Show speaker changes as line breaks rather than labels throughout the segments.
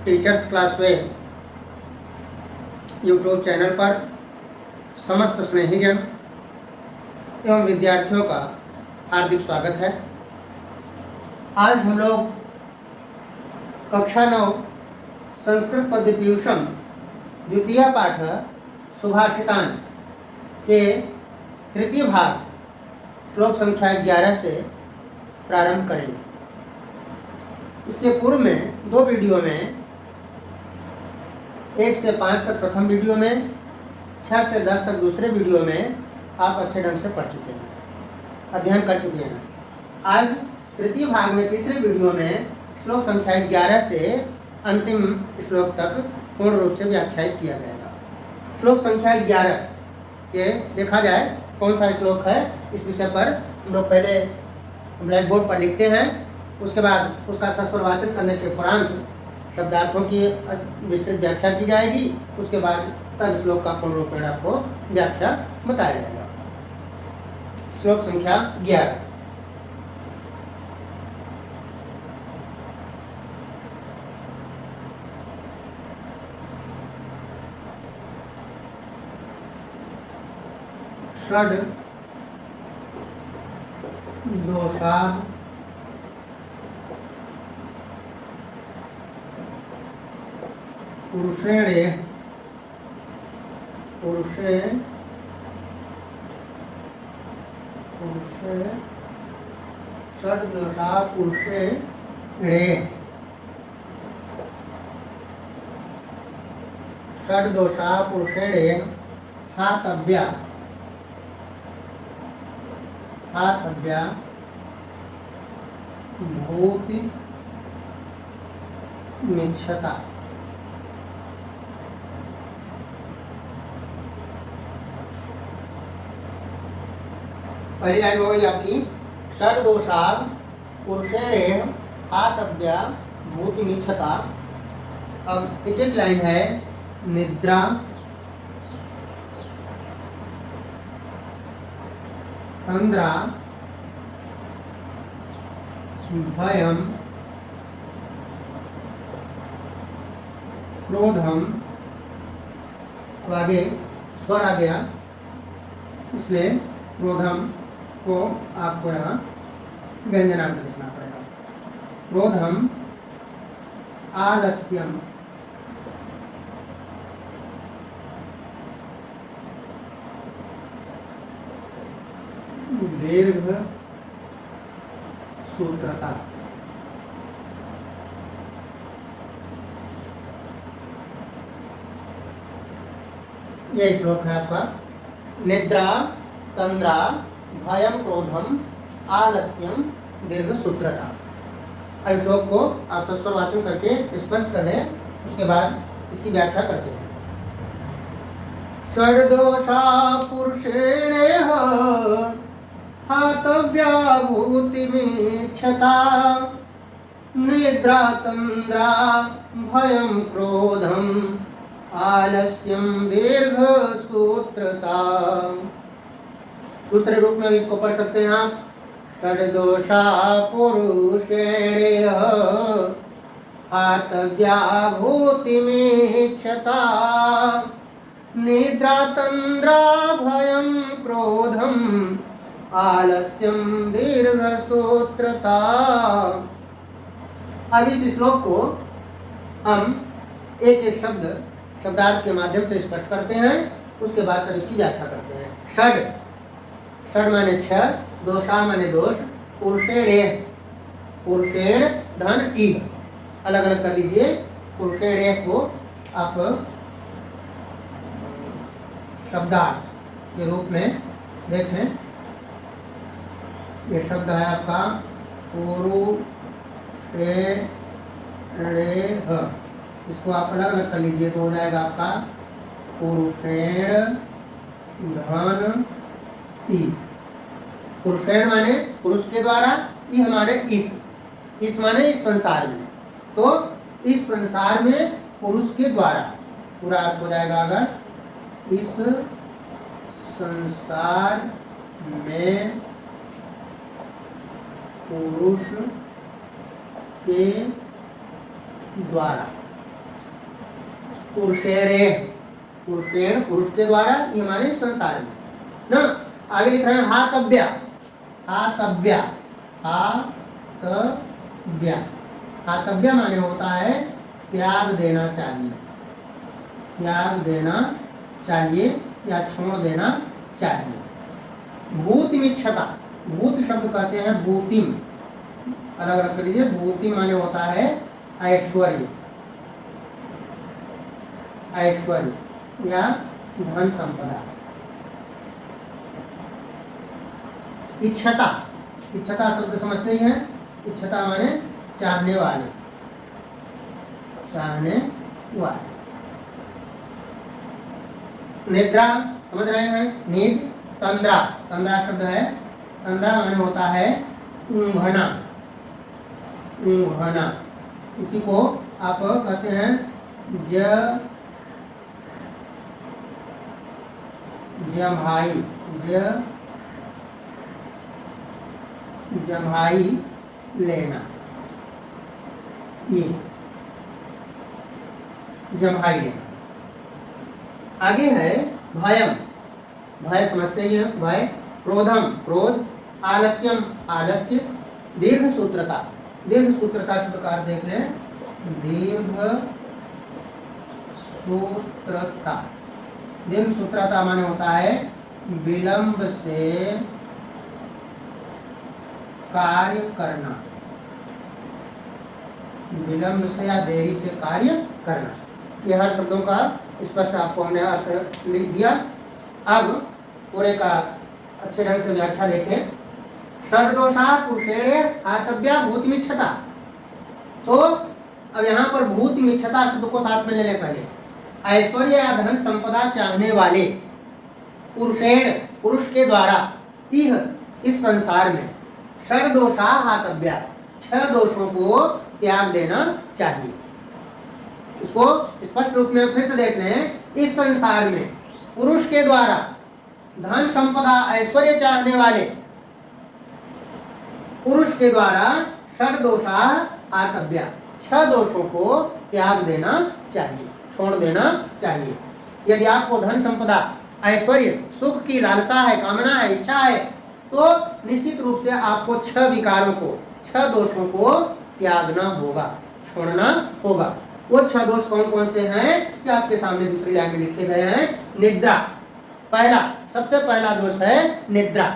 Teachers class वे YouTube channel पर समस्त स्नेहीजन एवं विद्यार्थियों का हार्दिक स्वागत है। आज हम लोग कक्षा 9 संस्कृत पद्य पीयूषम द्वितीय पाठ सुभाषितान के तृतीय भाग श्लोक संख्या 11 से प्रारंभ करेंगे। इसके पूर्व में दो वीडियो में 1 से 5 तक प्रथम वीडियो में, 6 से 10 तक दूसरे वीडियो में आप अच्छे ढंग से पढ़ चुके हैं, अध्ययन कर चुके हैं। आज तृतीय भाग में तीसरे वीडियो में श्लोक संख्या 11 से अंतिम श्लोक तक पूर्ण रूप से व्याख्यायित किया जाएगा। श्लोक संख्या 11 ये देखा जाए कौन सा श्लोक है, इस विषय पर हम लोग पहले ब्लैक बोर्ड पर लिखते हैं, उसके बाद उसका सस्वरवाचन करने के उपरांत शब्दार्थों की विस्तृत व्याख्या की जाएगी। उसके बाद तब श्लोक का पूर्ण रूप में आपको व्याख्या बताया जाएगा। श्लोक संख्या 11। षड दोषा पुरुषे षड्दोषा पुरुषेणे षड्दोषा पुरुषेणे हातव्या भूति मिच्छता। पहली लाइन हो गई आपकी षड्दोषा पुरुषेणे हातव्या भूति मिच्छता। अब पीछे की लाइन है निद्रा तंद्रा भयम क्रोधम। अब आगे स्वर आ गया, इसलिए क्रोधम को आपको यहाँ व्यंजनांत लिखना पड़ेगा। क्रोधम आलस्यम दीर्घ सूत्रता। यह श्लोक है आपका। निद्रा तंद्रा भयम क्रोधम आलस्यम दीर्घ सूत्रता। अब श्लोक को आप सस्वरवाचन करके स्पष्ट कर लें, उसके बाद इसकी व्याख्या करते हैं। षड्दोषा पुरुषेणेह हातव्या भूतिमीक्षता। निद्रा तंद्रा भयम क्रोधम आलस्यम दीर्घ सूत्रता। दूसरे रूप में इसको पढ़ सकते हैं आप। षड्दोषा पुरुषेणेह हातव्या भूतिमीक्षता। निद्रा तंद्रा भयम क्रोधम आलस्यम दीर्घ सूत्रता। अब इस श्लोक को हम एक एक शब्दार्थ के माध्यम से स्पष्ट करते हैं, उसके बाद तब इसकी व्याख्या करते हैं। षड माने 6, दोषा माने दोष, पुरुषेण धन ई अलग अलग कर लीजिए। पुरुषेण को आप शब्दार्थ के रूप में देख लें। ये शब्द है आपका पुरुषेण, इसको आप अलग अलग कर लीजिए तो हो जाएगा आपका पुरुषेण धन ई। पुरुषेण माने पुरुष के द्वारा, ई हमारे इस माने इस संसार में, तो इस संसार में पुरुष के द्वारा पूरा अर्थ हो जाएगा। अगर इस संसार में पुरुष के द्वारा पुरुषेणे, पुरुषेण पुरुष के द्वारा, ये माने संसार में ना। आगे लिख रहे हैं हातव्या, हातव्या, हातव्या, हातव्या माने होता है त्याग देना चाहिए, त्याग देना चाहिए या छोड़ देना चाहिए। भूतिमिच्छता, भूत शब्द कहते हैं भूतिम, अलग अलग कर लीजिए। भूति माने होता है ऐश्वर्य, ऐश्वर्य या धन संपदा। इच्छता, इच्छता शब्द समझते ही हैं, इच्छता माने चाहने वाले, चाहने वाले। निद्रा समझ रहे हैं, नींद। तंद्रा, तंद्रा शब्द है, तंद्रा माने होता है ऊंघना, ऊंघना। इसी को आप कहते हैं जम्हाई, जम्हाई लेना, ये जम्हाई लेना। आगे है भयम, भय समझते ही हैं, भय। क्रोधम, क्रोध। आलस्यम, आलस्य। दीर्घ सूत्रता, दीर्घ सूत्रता शब्द का अर्थ देख लें, दीर्घ सूत्रता। दीर्घ सूत्रता माने होता है विलंब से कार्य करना, विलंब से या देरी से कार्य करना। यह हर शब्दों का स्पष्ट आपको हमने अर्थ लिख दिया। अब पूरे का अच्छे ढंग से व्याख्या देखें। षड्दोषा पुरुषेणे हातव्या भूतिमिच्छता। तो अब यहाँ पर भूतिमिच्छता शब्द को साथ में ले लें पहले। ऐश्वर्य या धन संपदा चाहने वाले पुरुषेण, पुरुष के द्वारा, इह, इस संसार में, षड्दोषा हातव्या, 6 दोषों को त्याग देना चाहिए। इसको स्पष्ट रूप में फिर से देख लें। इस संसार में पुरुष के द्वारा धन संपदा ऐश्वर्य चाहने वाले पुरुष के द्वारा षड्दोषा हातव्या, 6 दोषों को त्याग देना चाहिए, छोड़ देना चाहिए। यदि आपको धन संपदा ऐश्वर्य सुख की लालसा है, कामना है, इच्छा है, तो निश्चित रूप से आपको 6 विकारों को, 6 दोषों को त्यागना होगा, छोड़ना होगा। वो 6 दोष कौन कौन से हैं कि आपके सामने दूसरी लाइन में लिखे गए हैं। निद्रा, पहला, सबसे पहला दोष है निद्रा।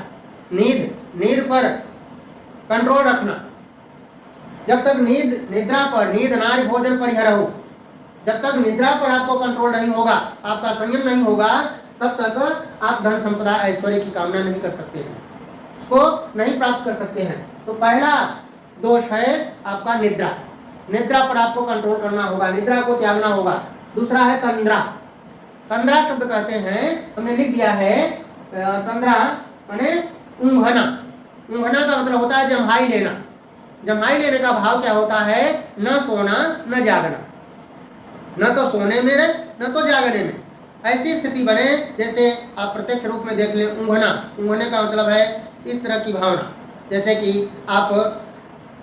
नींद, नींद पर कंट्रोल रखना। जब तक नींद, निद्रा पर, नींद नारी भोजन परिहरहु, जब तक निद्रा पर आपको कंट्रोल नहीं होगा, आपका संयम नहीं होगा, तब तक आप धन संपदा ऐश्वर्य की कामना नहीं कर सकते हैं, उसको नहीं प्राप्त कर सकते हैं। तो पहला दोष है आपका निद्रा, निद्रा पर आपको कंट्रोल करना होगा, निद्रा को त्यागना होगा। दूसरा है तंद्रा, तंद्रा शब्द कहते हैं, हमने लिख दिया है, तंद्रा माने ऊंघना, ऊंघना का मतलब होता है जम्हाई लेना। जम्हाई लेने का भाव क्या होता है, न सोना न जागना, न तो सोने में न तो जागने में। ऐसी स्थिति बने जैसे आप प्रत्यक्ष रूप में देख लें, ऊँघना, ऊँघने का मतलब है इस तरह की भावना, जैसे कि आप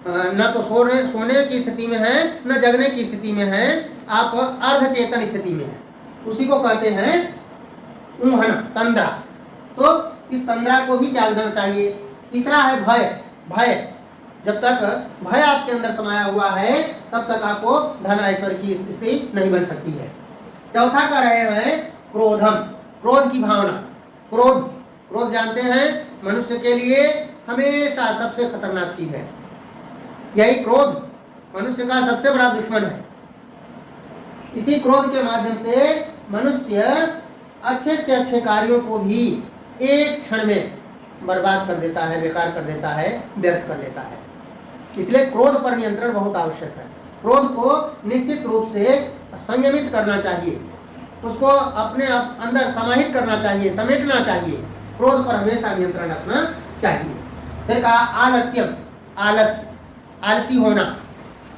न तो सोने की स्थिति में हैं न जगने की स्थिति में हैं, आप अर्ध चेतन स्थिति में हैं, उसी को कहते हैं ऊँघना, तंद्रा। तो इस तंद्रा को भी त्याग देना चाहिए। तीसरा है भय, भय, जब तक भय आपके अंदर समाया हुआ है तब तक आपको धन ऐश्वर्य की स्थिति नहीं बन सकती है। चौथा कर रहे हैं क्रोधम, क्रोध की भावना। क्रोध, क्रोध जानते हैं मनुष्य के लिए हमेशा सबसे खतरनाक चीज है। यही क्रोध मनुष्य का सबसे बड़ा दुश्मन है। इसी क्रोध के माध्यम से मनुष्य अच्छे से अच्छे कार्यों को भी एक क्षण में बर्बाद कर देता है, बेकार कर देता है, व्यर्थ कर लेता है। इसलिए क्रोध पर नियंत्रण बहुत आवश्यक है। क्रोध को निश्चित रूप से संयमित करना चाहिए, उसको अपने अंदर समाहित करना चाहिए, समेटना चाहिए। क्रोध पर हमेशा नियंत्रण रखना चाहिए। फिर कहा आलस्यम, आलस, आलसी होना।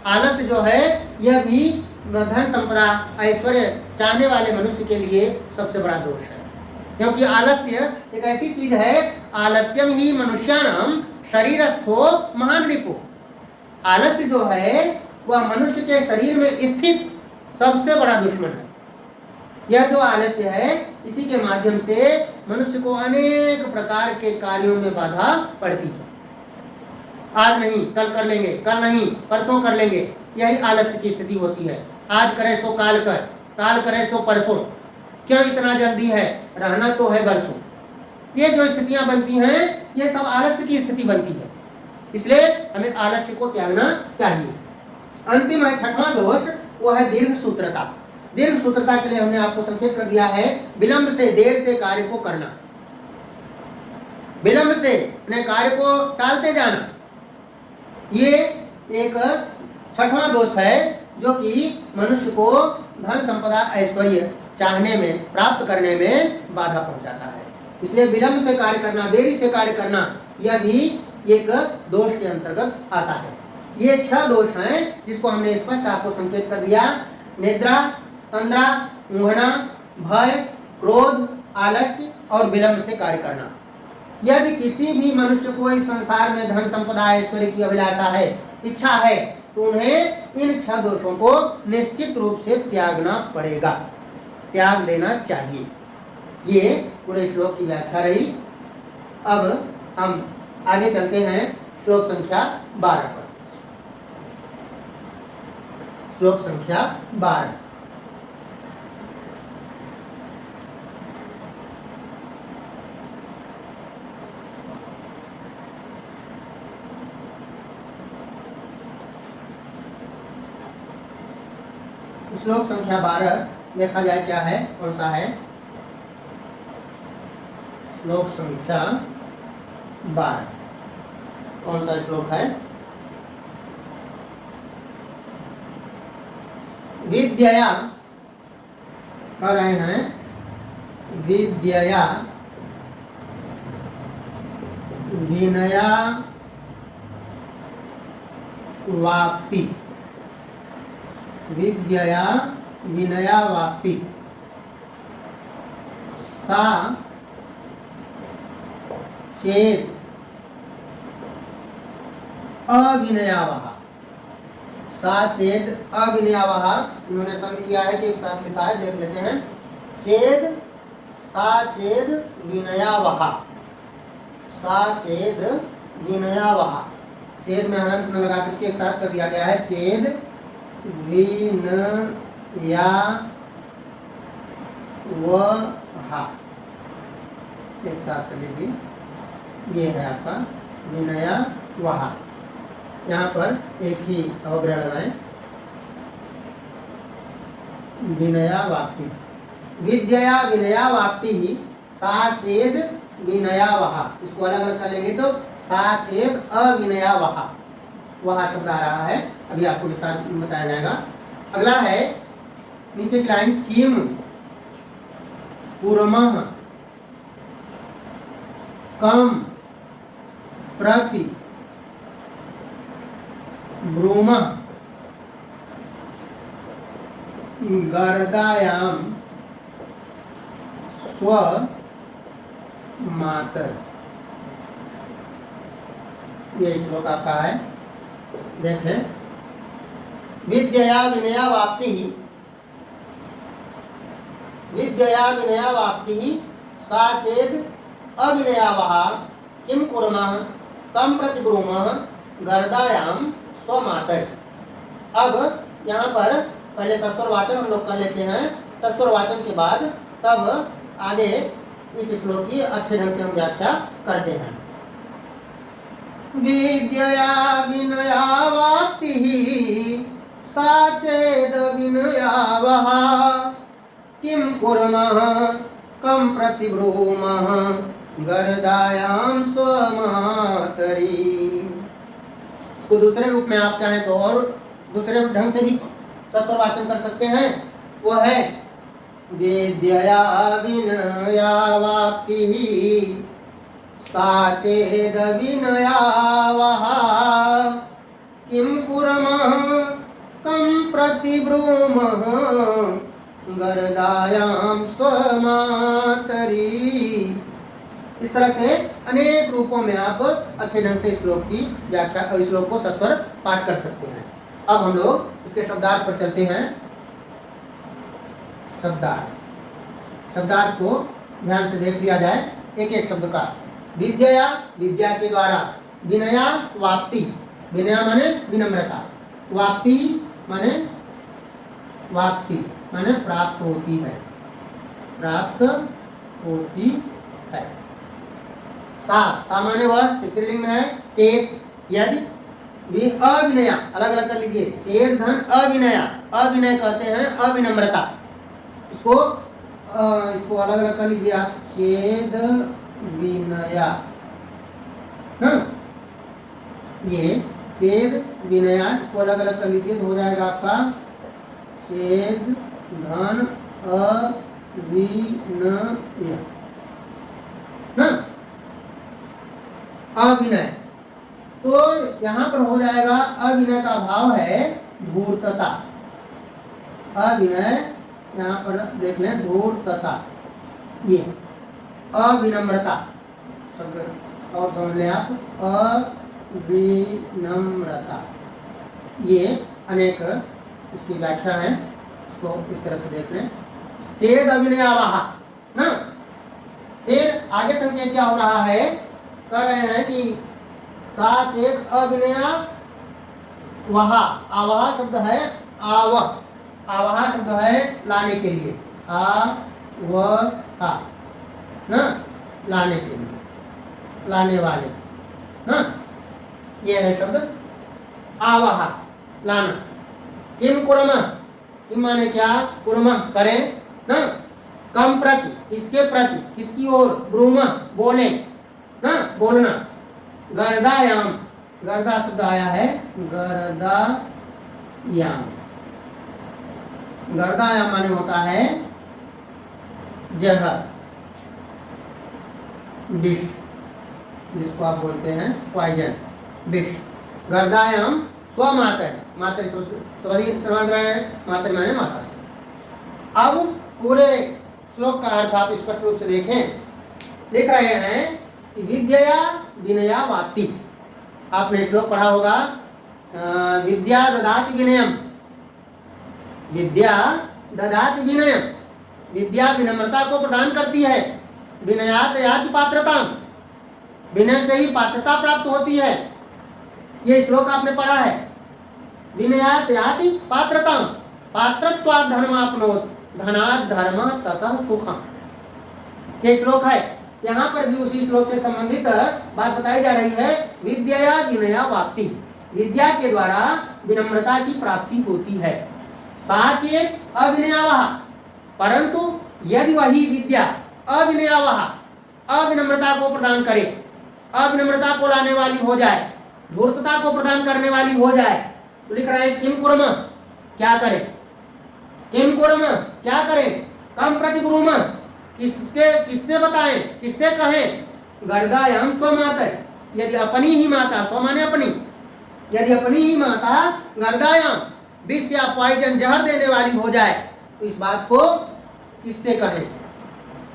आलस्य जो है यह भी धन संपदा ऐश्वर्य चाहने वाले मनुष्य के लिए सबसे बड़ा दोष है, क्योंकि आलस्य एक ऐसी चीज है, आलस्यम ही मनुष्याणाम शरीरस्थो महान रिपु। आलस्य जो है वह मनुष्य के शरीर में स्थित सबसे बड़ा दुश्मन है। यह जो आलस्य है, इसी के माध्यम से मनुष्य को अनेक प्रकार के कार्यों में बाधा पड़ती है। आज नहीं कल कर लेंगे, कल नहीं परसों कर लेंगे, यही आलस्य की स्थिति होती है। आज करे सो काल कर, काल करे सो परसों, क्यों इतना जल्दी है, रहना तो है बरसों। ये जो स्थितियां बनती हैं, ये सब आलस्य की स्थिति बनती है। इसलिए हमें आलस्य को त्यागना चाहिए। अंतिम है छठवां दोष, वो है दीर्घ सूत्रता। दीर्घ सूत्रता के लिए हमने आपको संकेत कर दिया है, विलंब से, देर से कार्य को करना, विलंब से अपने कार्य को टालते जाना, ये एक छठवां दोष है जो कि मनुष्य को धन संपदा ऐश्वर्य चाहने में, प्राप्त करने में बाधा पहुंचाता है। इसलिए विलंब से कार्य करना, देरी से कार्य करना, यह भी एक दोष के अंतर्गत आता है। ये 6 दोष हैं जिसको हमने स्पष्ट आपको संकेत कर दिया। निद्रा, तंद्रा, ऊँघना, भय, क्रोध, आलस्य और विलंब से कार्य करना। यदि किसी भी मनुष्य को इस संसार में धन संपदा ऐश्वर्य की अभिलाषा है, इच्छा है, तो उन्हें इन 6 दोषों को निश्चित रूप से त्यागना पड़ेगा, त्याग देना चाहिए। ये पूरे श्लोक की व्याख्या रही। अब हम आगे चलते हैं श्लोक संख्या 12 पर। श्लोक संख्या 12। श्लोक संख्या 12 देखा जाए क्या है, कौन सा है। श्लोक संख्या 12 कौन सा श्लोक है। विद्यया कह रहे हैं, विद्यया विनया वाप्ति, विद्यया विनया वाप्ति, सा चेत् अविनयावहा, सा चेद अविनयावहा। इन्होंने संधि किया है कि एक साथ लिखा है, देख लेते हैं। चेद, सा चेद विनयावहा, सा चेद विनयावहा। चेद में हलंत न लगा करके एक साथ कर दिया गया है। चेद विनया वहा, एक साथ कर लीजिए। ये है आपका विनया वहा। यहाँ पर एक ही अवग्रह लगाएं, विनया वाप्ति। विद्यया विनया वाप्ति ही सा चेद विनया वहा। इसको अलग अलग कर लेंगे तो सा चेद अविनया वहा, वहा शब्द आ रहा है, अभी आपको विस्तार में बताया जाएगा। अगला है नीचे की लाइन, किम कुर्मः कम प्रति ब्रूमः गर्दायाम स्व मातर। ये श्लोक आपका है, देखें। विद्यया विनया वाप्ति ही, विद्यया विनया वाप्ति ही सा चेद अविनयावहा किम कुर्मः कम प्रति ब्रूमः गर्दायाम स्वमातर। अब यहाँ पर पहले सस्वर वाचन हम लोग कर लेते हैं। सस्वर वाचन के बाद तब आगे इस श्लोक की अच्छे ढंग से हम व्याख्या करते हैं। विद्यया विनया वाप्ति सा चेद विनयावहा किम कुर्मः कम प्रति ब्रूमः गर्दायाम स्वमातरी। तो दूसरे रूप में आप चाहें तो और दूसरे ढंग से भी सस्वर वाचन कर सकते हैं। वो है विद्यया विनया वाप्ति सा चेद विनयावहा किम कुर्मः कम प्रति ब्रूमः गर्दायाम स्वमातरी। इस तरह से अनेक रूपों में आप अच्छे ढंग से श्लोक की व्याख्या, श्लोक को सस्वर पाठ कर सकते हैं। अब हम लोग इसके शब्दार्थ पर चलते हैं। शब्दार्थ शब्दार्थ को ध्यान से देख लिया जाए एक एक शब्द का। विद्या, विद्या के द्वारा। विनया वाप्ति, विनया माने विनम्रता, वाप्ति माने प्राप्त होती है, प्राप्त होती है। सा माने वह स्त्रीलिंग में है। चेत, यदि, अविनया, अलग अलग कर लीजिए। चेत धन अविनया, अविनय कहते हैं अविनम्रता। इसको अलग अलग कर लीजिए आप। चेद विनया, ये चेद विनया, इसको अलग अलग कर लीजिए तो हो जाएगा आपका चेद धन अविनय, अविनय। तो यहाँ पर हो जाएगा अविनय का भाव है धूर्तता। अविनय यहाँ पर देख लें, धूर्तता, ये अविनम्रता शब्द और समझ लें आप, अविनम्रता। ये अनेक इसकी व्याख्या है, इसको इस तरह से देख लें। चेद अविनयावाह ना। फिर आगे संकेत क्या हो रहा है, कर रहे हैं कि सा चेत अविनया वहा, आवाह शब्द है आवह, आवाह शब्द है लाने के लिए, आवहा ना, लाने के लिए, लाने वाले ना, ये है शब्द आवाह, लाना। किम कुर्मः, किम माने क्या, कुर्मः करें ना। कम प्रति, इसके प्रति, किसकी ओर, ब्रूमः बोले ना, बोलना। गर्दायाम, गर्दा शब्द आया है गर्दायाम, गर्दायाम माने होता है जहर, विष, जिसको आप बोलते हैं पॉइजन, विष। गर्दायाम स्वमातर, मातर सर्वांग रहे हैं, मातर माने माता से। अब पूरे श्लोक का अर्थ आप स्पष्ट रूप से देखें, लिख रहे हैं कि विद्या विनया वाप्ति। आपने श्लोक पढ़ा होगा, विद्या ददाति विनयम, विद्या ददाति विनयम, विद्या विनम्रता को प्रदान करती है। विनयात याति पात्रता, विनय से ही पात्रता प्राप्त होती है। ये श्लोक आपने पढ़ा है। विनयात याति पात्रता, पात्रत्वात् धर्माप्नोति, धनात् धर्म ततः सुखम, ये श्लोक है। यहाँ पर भी उसी श्लोक से संबंधित बात बताई जा रही है। विद्या विनया वाप्ति, विद्या के द्वारा विनम्रता की प्राप्ति होती है। साचेत अविनयावह, परंतु यदि वही विद्या अविनयावह, अविनम्रता को प्रदान करे, अविनम्रता को लाने वाली हो जाए, धूर्तता को प्रदान करने वाली हो जाए, तो लिख रहे हैं किम कुर्मः, क्या करें, किम कुर्मः क्या करें, कम प्रति ब्रूमः, किससे बताएं, किससे कहें। गर्दायाम स्वमातर, यदि अपनी ही माता, स्व माने अपनी, यदि अपनी ही माता गर्दायाम विष या पॉइजन जहर देने वाली हो जाए, तो इस बात को किससे कहें।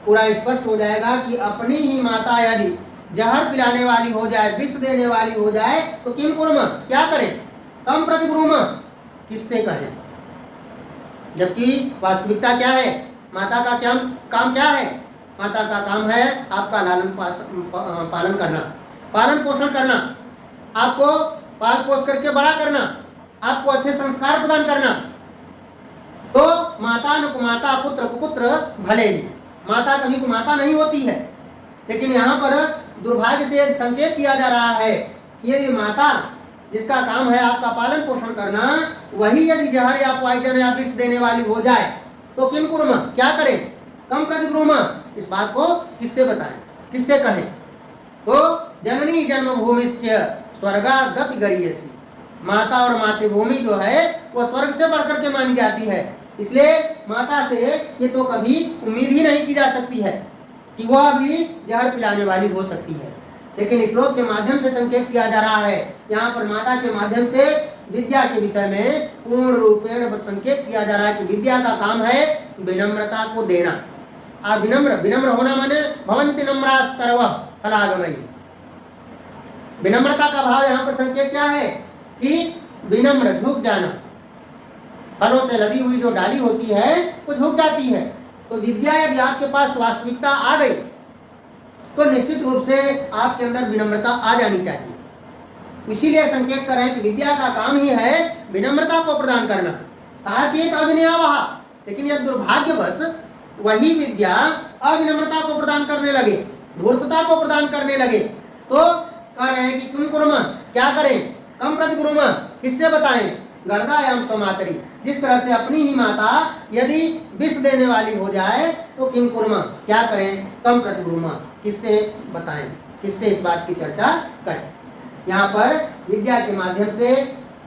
पूरा स्पष्ट हो जाएगा कि अपनी ही माता यदि जहर पिलाने वाली हो जाए, विष देने वाली हो जाए, तो किम कुर्मः क्या करें, कम प्रति ब्रूमः, किससे कहें। जबकि वास्तविकता क्या है, माता का क्या काम क्या है, माता का काम है आपका लालन पालन करना, पालन पोषण करना, आपको पाल पोष करके बड़ा करना, आपको अच्छे संस्कार प्रदान करना। तो माता न कुमाता पुत्र कुपुत्र भले ही, माता कभी कुमाता नहीं होती है। लेकिन यहाँ पर दुर्भाग्य से संकेत किया जा रहा है कि यदि माता जिसका काम है आपका पालन पोषण करना, वही यदि जहर या पॉइजन या विष देने वाली हो जाए, तो किम कुर्मः क्या करें, कम प्रति ब्रूमः, इस बात को किससे बताएं, किससे कहें। तो जननी जन्मभूमिश्च स्वर्गादपि गरीयसी, माता और मातृभूमि जो है वो स्वर्ग से बढ़कर के मानी जाती है। इसलिए माता से ये तो कभी उम्मीद ही नहीं की जा सकती है कि वह भी जहर पिलाने वाली हो सकती है। लेकिन इस श्लोक के माध्यम से संकेत किया जा रहा है, यहाँ पर माता के माध्यम से विद्या के विषय में पूर्ण रूपेण संकेत किया जा रहा है कि विद्या का काम है विनम्रता को देना। विनम्र, विनम्र होना माने भवन्ति नम्रास्तरवः फलागमयी। विनम्रता का भाव यहाँ पर संकेत क्या है कि विनम्र, झुक जाना। फलों से लदी हुई जो डाली होती है वो झुक जाती है, तो विद्या यदि आपके पास वास्तविकता आ गई तो निश्चित रूप से आपके अंदर विनम्रता आ जानी चाहिए। इसीलिए संकेत कर रहे हैं कि विद्या का काम ही है विनम्रता को प्रदान करना। साचेत अविनयावह, लेकिन यह दुर्भाग्यवश वही विद्या अविनम्रता को प्रदान करने लगे, धूर्तता को प्रदान करने लगे, तो कह रहे हैं कि किम कुर्म, क्या करें, कम प्रतिगुरुम, किससे बताएं, गर्दायाम स्वमातरी, जिस तरह से अपनी ही माता यदि विष देने वाली हो जाए तो किम कुर्म, क्या करें, कम प्रतिगुरुम, किससे बताएं, किससे इस बात की चर्चा करें। यहाँ पर विद्या के माध्यम से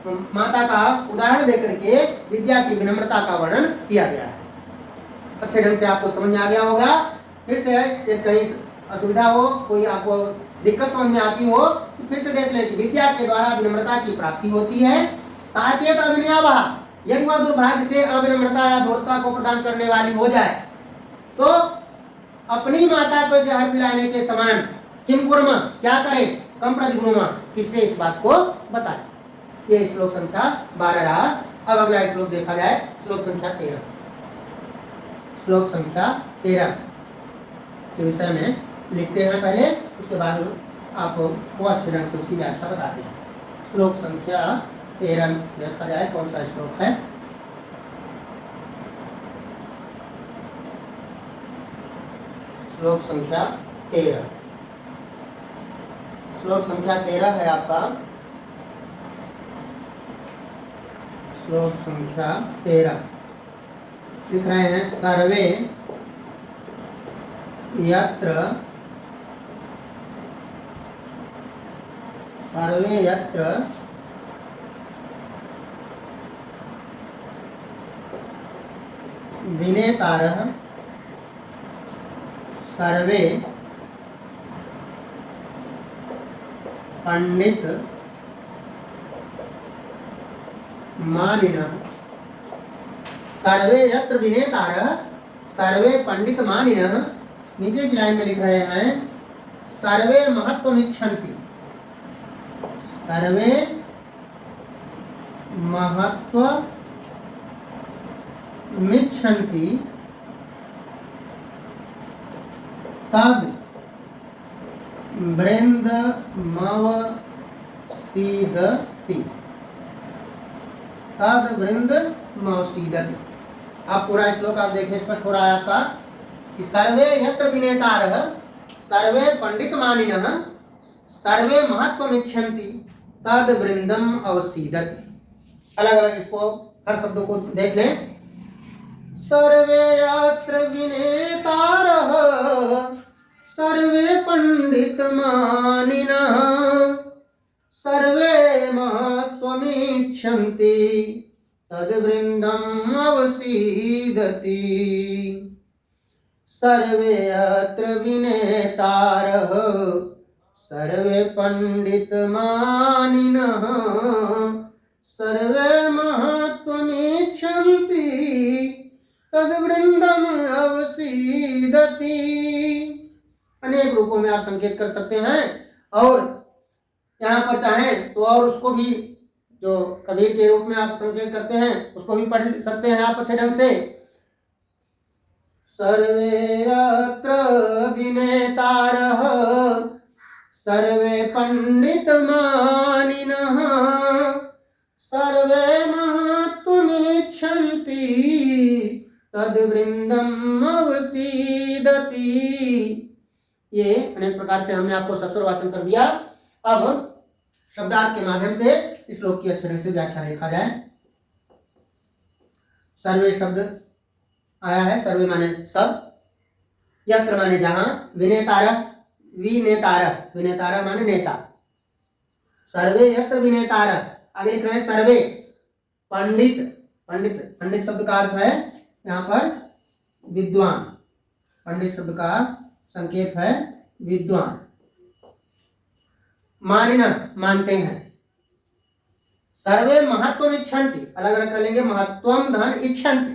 माता का उदाहरण देकर के विद्या की विनम्रता का वर्णन किया गया है। अच्छे ढंग से आपको समझ में आ गया होगा। फिर से यदि कहीं असुविधा हो, कोई आपको दिक्कत समझ में आती हो तो फिर से देख लें कि विद्या के द्वारा विनम्रता की प्राप्ति होती है। साचेत अविनयावह, यदि वह दुर्भाग्य से अविनम्रता या धूर्तता को प्रदान करने वाली हो जाए तो अपनी माता को जहर पिलाने के समान किम कुर्म, क्या करें, कम प्रतिगुरुम, किससे इस बात को बताएं। ये श्लोक संख्या 12 रहा। अब अगला श्लोक देखा जाए, श्लोक संख्या 13। श्लोक संख्या 13 के विषय में लिखते हैं पहले, उसके बाद आपको अच्छे ढंग से उसकी व्याख्या बताते हैं। श्लोक संख्या 13 देखा जाए कौन सा श्लोक है। श्लोक संख्या 13, श्लोक संख्या 13 है आपका। श्लोक संख्या 13 लिख रहे हैं, सर्वे यत्र विनेतारः सर्वे पंडित मानिनः, सर्वे यत्र विनेतारः सर्वे पंडित मानिनः, नीचे की लाइन में लिख रहे हैं सर्वे महत्वमिच्छन्ति, सर्वे महत्वमिच्छन्ति तद वृन्दमवसीदति, तद वृन्दमवसीदति। आप पूरा श्लोक आप देखें, स्पष्ट हो रहा है आपका कि सर्वे यत्र विनेतारः सर्वे पंडित मानिनः सर्वे महत्वमिच्छन्ति तद वृंदम अवसीदति। अलग अलग इसको हर शब्दों को देख लें। सर्वे यत्र विनेतारः सर्वे पंडित मानिनः सर्वे महत्वमिच्छन्ति तद वृंदम अवसीदति। सर्वे यत्र विनेतारः सर्वे पंडित मानिनः सर्वे महत्वमिच्छन्ति तद वृंदम अवसीदति। अनेक रूपों में आप संकेत कर सकते हैं, और यहाँ पर चाहें तो और उसको भी जो कबीर के रूप में आप संकेत करते हैं उसको भी पढ़ सकते हैं आप अच्छे ढंग से। सर्वे यत्र विनेतारः सर्वे पंडित मानिनः सर्वे महत्वमिच्छन्ति तद वृंदम अवसीदति। ये अनेक प्रकार से हमने आपको सस्वर वाचन कर दिया। अब शब्दार्थ के माध्यम से इस श्लोक की अच्छे ढंग से व्याख्या देखा जाए। सर्वे शब्द आया है, सर्वे माने सब, यत्र माने जहां, विनेतारः विनेतारः, विनेतारः माने नेता। सर्वे यत्र विनेतारः, आगे लिख रहे हैं सर्वे पंडित, पंडित पंडित शब्द का अर्थ है यहाँ पर विद्वान, पंडित शब्द का संकेत है विद्वान। मानिना मानते हैं, सर्वे महत्वम इच्छन्ति, अलग अलग कर लेंगे, महत्वम धन इच्छन्ति,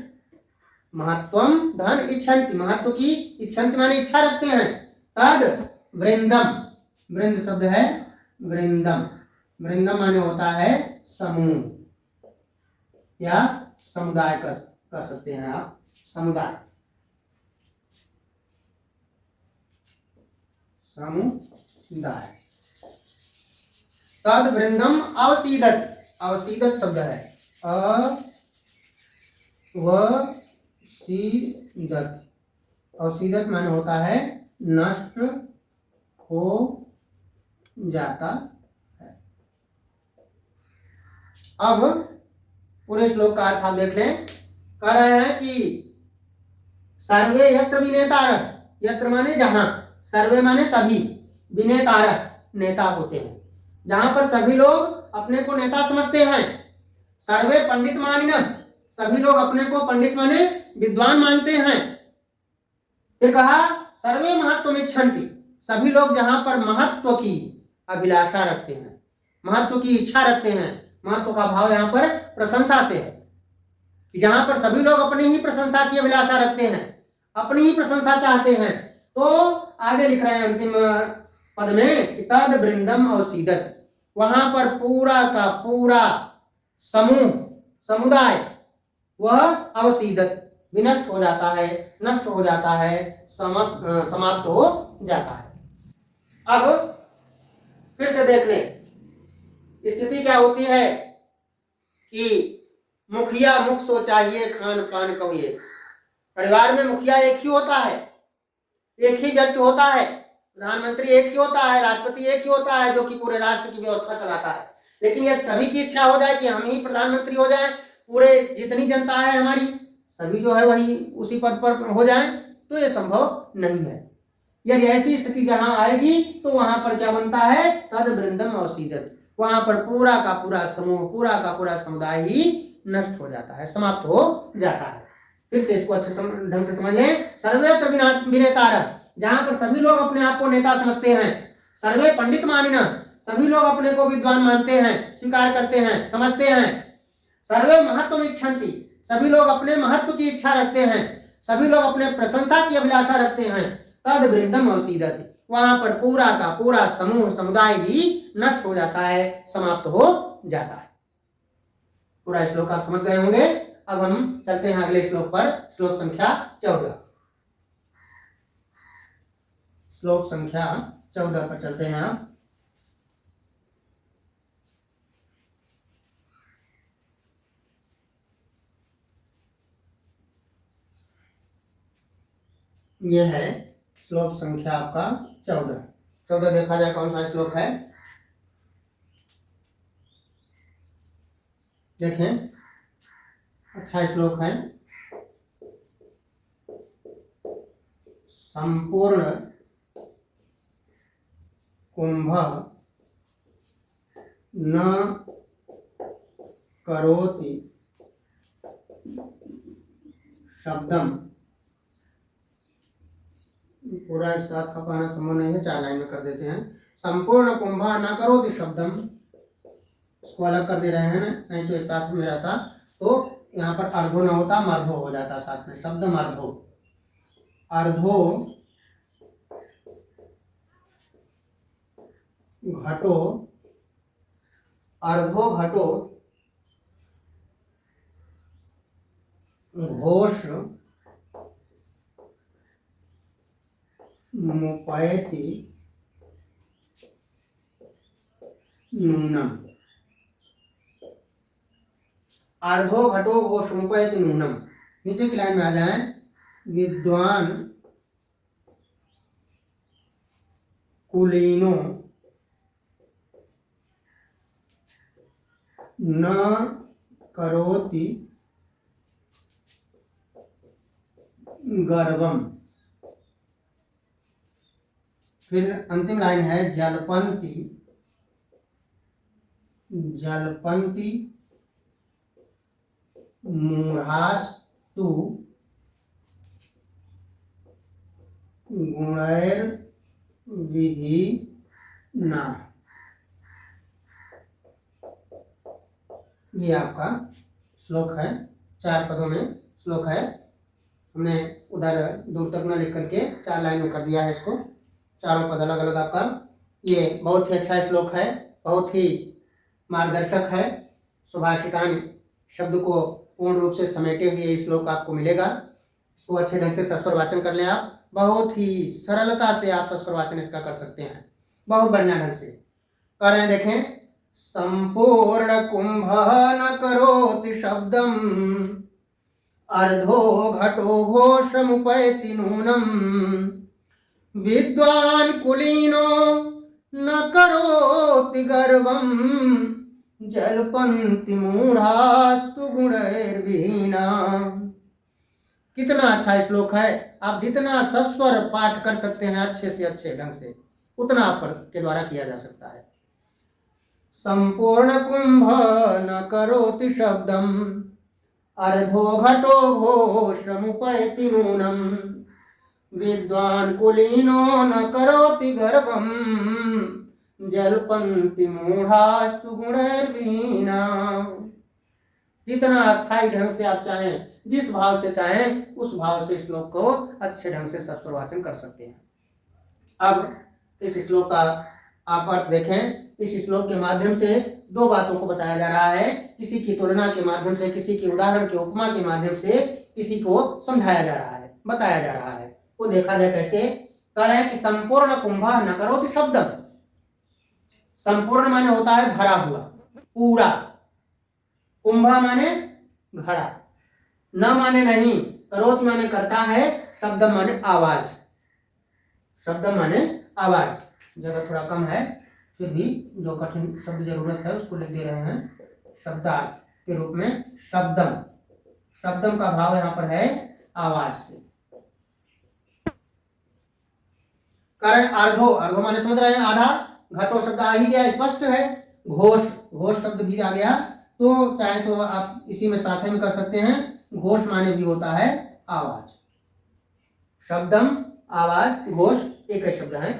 महत्वम धन इच्छन्ति, महत्व की इच्छन्ति माने इच्छा रखते हैं। तद वृंदम, वृंद शब्द है वृंदम, वृंदम माने होता है समूह या समुदाय कह सकते हैं आप, समुदाय। समुदाय। तद वृंदम अवसीदत, अवसीदत शब्द है, अवसीदत, अवसीदत माने होता है नष्ट हो जाता है। अब पूरे श्लोक का अर्थ आप देख लें। कह रहे हैं कि सर्वे यत्र विनेतारः, यत्र माने जहां, सर्वे माने सभी, विनेतारः नेता होते हैं, जहां पर सभी लोग अपने को नेता समझते हैं। सर्वे पंडित मानिनः, सभी लोग अपने को पंडित माने विद्वान मानते हैं। फिर कहा सर्वे महत्व इच्छन्ति, सभी लोग जहां पर महत्व की अभिलाषा रखते हैं, महत्व की इच्छा रखते हैं। महत्व का भाव यहाँ पर प्रशंसा से है कि जहां पर सभी लोग अपनी ही प्रशंसा की अभिलाषा रखते हैं, अपनी ही प्रशंसा चाहते हैं। तो आगे लिख रहे हैं अंतिम पद में, तद वृंदम अवसीदत, वहां पर पूरा का पूरा समूह, समुदाय, वह अवसीदत विनष्ट हो जाता है, नष्ट हो जाता है, समाप्त हो जाता है। अब फिर से देख लें, स्थिति क्या होती है कि मुखिया मुख सो चाहिए, खान पान कहिए। परिवार में मुखिया एक ही होता है, एक ही व्यक्ति होता है, प्रधानमंत्री एक ही होता है, राष्ट्रपति एक ही होता है, जो कि पूरे राष्ट्र की व्यवस्था चलाता है। लेकिन यदि सभी की इच्छा हो जाए कि हम ही प्रधानमंत्री हो जाएं, पूरे जितनी जनता है हमारी, सभी जो है वही उसी पद पर हो जाएं, तो ये संभव नहीं है। यदि ऐसी स्थिति जहां आएगी तो वहां पर क्या बनता है, तद वृंदम अवसीदत, वहां पर पूरा का पूरा समूह, पूरा का पूरा समुदाय ही नष्ट हो जाता है, समाप्त हो जाता है। फिर से इसको अच्छे ढंग से समझ लें। सर्वे विनेतारः, जहां पर सभी लोग अपने आप को नेता समझते हैं। सर्वे पंडित मानिनः, सभी लोग अपने को विद्वान मानते हैं, स्वीकार करते हैं, समझते हैं। सर्वे महत्व इच्छन्ति, सभी लोग अपने महत्व की इच्छा रखते हैं, सभी लोग अपने प्रशंसा की अभिलाषा रखते हैं। तद वृंदम अवसीदत, वहां पर पूरा का पूरा समूह, समुदाय ही नष्ट हो जाता है, समाप्त हो जाता है। पूरा श्लोक आप समझ गए होंगे। अब हम चलते हैं अगले श्लोक पर, श्लोक संख्या 14। श्लोक संख्या 14 पर चलते हैं आप। यह है श्लोक संख्या आपका 14। 14 देखा जाए कौन सा श्लोक है, देखें, अच्छा श्लोक है। संपूर्ण कुंभ न करोति शब्दम, पूरा एक साथ खपाना संभव नहीं है, 4 लाइन में कर देते हैं। संपूर्ण कुंभ न करोति शब्दम, इसको अलग कर दे रहे हैं, नहीं तो एक साथ में रहता तो यहाँ पर अर्धो न होता, मर्धो हो जाता साथ में, शब्द मर्धो, अर्धो घटो, अर्धो घटो घोष मुपैति नूनम, अर्धो घटो घोष मुपैति नूनम। नीचे की लाइन में आ जाए, विद्वान कुलीनो न करोति गर्वम। फिर अंतिम लाइन है, जलपंती, जलपंती मूढ़ास्तु गुणैर विहीना। ये आपका श्लोक है, 4 पदों में श्लोक है। हमने उधर दूर तक न लिख करके 4 लाइन में कर दिया है इसको, चारों पद अलग अलग आपका। ये बहुत ही अच्छा श्लोक है, बहुत ही मार्गदर्शक है। सुभाषितानि शब्द को पूर्ण रूप से समेटे हुए ये श्लोक आपको मिलेगा। इसको अच्छे ढंग से सस्वर वाचन कर लें आप। बहुत ही सरलता से आप सस्वर वाचन इसका कर सकते हैं, बहुत बढ़िया ढंग से कर रहे हैं। देखें, संपूर्ण कुंभ न करोति शब्दम अर्धो घटो घोषमुपैति नूनम विद्वान कुलीनो न करोति गर्वम जल्पन्ति मूढ़ास्तु गुणैर्विहीना। कितना अच्छा श्लोक है। आप जितना सस्वर पाठ कर सकते हैं अच्छे से अच्छे ढंग से, उतना आप के द्वारा किया जा सकता है। संपूर्ण कुंभ न करोति शब्दम अर्धो घटो घोषमुपैति नूनम विद्वान कुलीनो न करोति गर्वम जल्पन्ति मूढ़ास्तु गुणैर्विहीना। जितना अस्थायी ढंग से आप चाहें, जिस भाव से चाहें, उस भाव से श्लोक को अच्छे ढंग से सस्वर वाचन कर सकते हैं। अब इस श्लोक का आप अर्थ देखें। इस श्लोक के माध्यम से दो बातों को बताया जा रहा है। किसी की तुलना के माध्यम से, किसी के उदाहरण के उपमा के माध्यम से किसी को समझाया जा रहा है, बताया जा रहा है। वो देखा जाए कैसे। कह रहे हैं कि संपूर्ण कुंभा न करोति शब्दम। संपूर्ण माने होता है भरा हुआ, पूरा। कुंभा माने घड़ा, न माने नहीं, करोति माने करता है, शब्दम माने आवाज। शब्दम माने आवाज। जगह थोड़ा कम है, फिर भी जो कठिन शब्द जरूरत है उसको लिख दे रहे हैं शब्दार्थ के रूप में। शब्दम, शब्दम का भाव यहाँ पर है आवाज से। कारण अर्धो, अर्धो माने समझ रहे हैं आधा। घटो शब्द आ ही गया, स्पष्ट है। घोष, घोष शब्द भी आ गया, तो चाहे तो आप इसी में साथ में कर सकते हैं। घोष माने भी होता है आवाज। शब्दम आवाज, घोष एक ही शब्द है।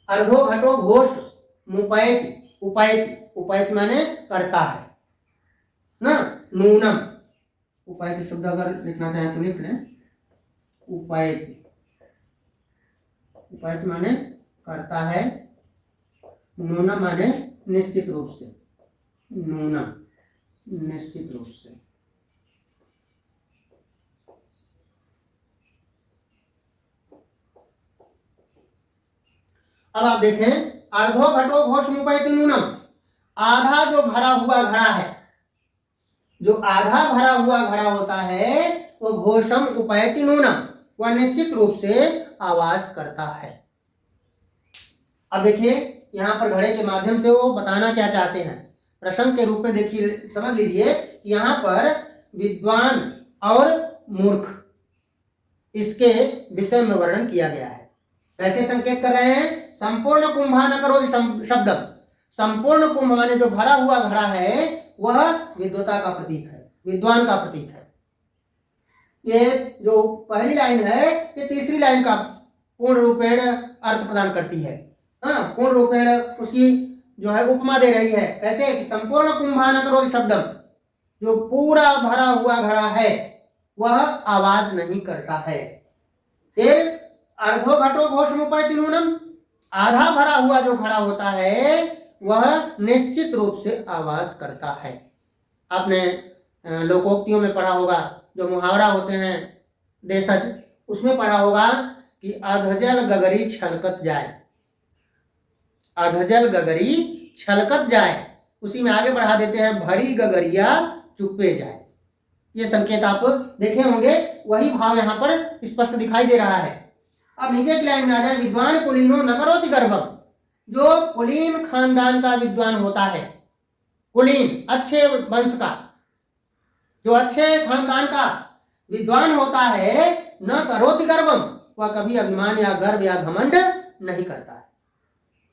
अर्धो घटो घोष मुपैति, उपैति, उपैति माने करता है ना। नूनम, उपैति शब्द अगर लिखना चाहें तो लिख लें, उपैति। उपैति माने करता है, नूनम माने निश्चित रूप से, नूनम निश्चित रूप से। अब आप देखें, अर्धो घटो घोषमुपैति नूनम, आधा जो भरा हुआ घड़ा है, जो आधा भरा हुआ घड़ा होता है वो घोषम उपैति नूनम, वह निश्चित रूप से आवाज करता है। अब देखिए यहाँ पर घड़े के माध्यम से वो बताना क्या चाहते हैं, प्रश्न के रूप में देखिए, समझ लीजिए। यहाँ पर विद्वान और मूर्ख, इसके विषय में वर्णन किया गया है। कैसे संकेत कर रहे हैं? संपूर्ण कुंभा न करोति शब्दम। संपूर्ण कुंभ माने जो भरा हुआ घड़ा है वह विद्वता का प्रतीक है, विद्वान का प्रतीक है। ये जो पहली लाइन है ये तीसरी लाइन का पूर्ण रूपेण अर्थ प्रदान करती है। हाँ, पूर्ण रूपेण उसकी जो है उपमा दे रही है। कैसे? कि संपूर्ण कुंभा न करोति शब्दम, जो पूरा भरा हुआ घड़ा है वह आवाज नहीं करता है। फिर अर्धो घटो घोषमुपैति नूनम, आधा भरा हुआ जो घड़ा होता है वह निश्चित रूप से आवाज करता है। आपने लोकोक्तियों में पढ़ा होगा, जो मुहावरा होते हैं देशज, उसमें पढ़ा होगा कि अधजल गगरी छलकत जाए, अधजल गगरी छलकत जाए। उसी में आगे बढ़ा देते हैं भरी गगरिया चुप्पे जाए। ये संकेत आप देखे होंगे, वही भाव यहाँ पर स्पष्ट दिखाई दे रहा है। अब नीचे की लाइन में आ जाए, विद्वान कुलीनो न करोति गर्भम। जो कुलीन खानदान का विद्वान होता है, कुलीन अच्छे वंश का, जो अच्छे खानदान का विद्वान होता है, न करोति गर्वम, वह कभी अभिमान या गर्व या घमंड नहीं करता है।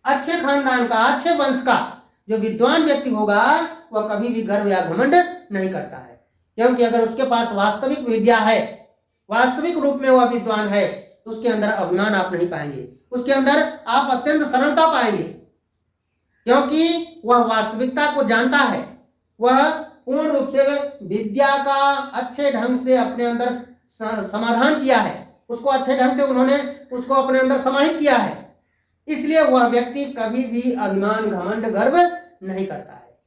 अच्छे खानदान का, अच्छे वंश का जो विद्वान व्यक्ति होगा वह कभी भी गर्व या घमंड नहीं करता है, क्योंकि अगर उसके पास वास्तविक विद्या है, वास्तविक रूप में वह विद्वान है, तो उसके अंदर अभिमान आप नहीं पाएंगे, उसके अंदर आप अत्यंत सरलता पाएंगे, क्योंकि वह वास्तविकता को जानता है। वह पूर्ण रूप से विद्या का अच्छे ढंग से अपने अंदर समाधान किया है, उसको अच्छे ढंग से उन्होंने उसको अपने अंदर समाहित किया है। इसलिए वह व्यक्ति कभी भी अभिमान घमंड गर्व नहीं करता है।